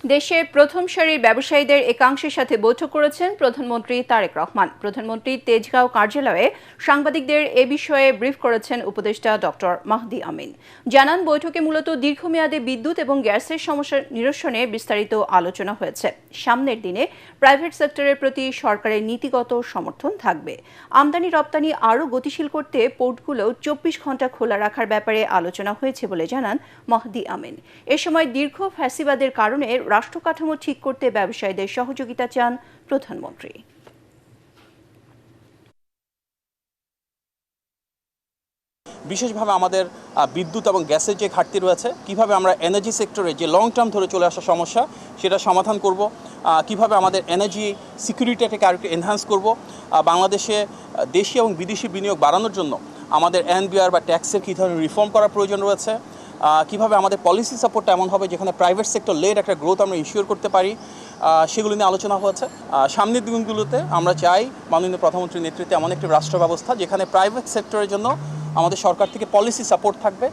দেশের প্রথম সারির ব্যবসায়ীদের একাংশের সাথে বৈঠক করেছেন প্রধানমন্ত্রী তারেক রহমান। প্রধানমন্ত্রীর তেজগাঁও কার্যালয়ে সাংবাদিকদের এ বিষয়ে ব্রিফ করেছেন উপদেষ্টা ডক্টর মাহদি আমিন। জানান, বৈঠকে মূলত দীর্ঘমেয়াদে বিদ্যুৎ এবং গ্যাসের সমস্যা নিরসনে বিস্তারিত আলোচনা হয়েছে। সামনের দিনে প্রাইভেট সেক্টরের প্রতি সরকারের নীতিগত সমর্থন থাকবে। আমদানি রপ্তানি আরও গতিশীল করতে পোর্টগুলো 24 ঘণ্টা খোলা রাখার ব্যাপারে আলোচনা হয়েছে বলে জানান মাহদি আমিন। এ সময় দীর্ঘ ফ্যাসিবাদের কারণে রাষ্ট্র কাঠামো ঠিক করতে ব্যবসায়ীদের সহযোগিতা চান প্রধানমন্ত্রী। বিশেষভাবে আমাদের বিদ্যুৎ এবং গ্যাসের যে ঘাটতি রয়েছে, কিভাবে আমরা এনার্জি সেক্টরে যে লং টার্ম ধরে চলে আসা সমস্যা সেটা সমাধান করব, কিভাবে আমাদের এনার্জি সিকিউরিটিটাকে আরেকটু এনহ্যান্স করব, বাংলাদেশে দেশি এবং বিদেশি বিনিয়োগ বাড়ানোর জন্য আমাদের এনবিআর বা ট্যাক্সের কী ধরনের রিফর্ম করার প্রয়োজন রয়েছে, কিভাবে আমাদের পলিসি সাপোর্টটা এমন হবে যেখানে প্রাইভেট সেক্টর লেড একটা গ্রোথ আমরা ইনশিওর করতে পারি, সেগুলো নিয়ে আলোচনা হয়েছে। সামনের দিনগুলোতে আমরা চাই মাননীয় প্রধানমন্ত্রীর নেতৃত্বে এমন একটি রাষ্ট্র ব্যবস্থা যেখানে প্রাইভেট সেক্টরের জন্য আমাদের সরকার থেকে পলিসি সাপোর্ট থাকবে।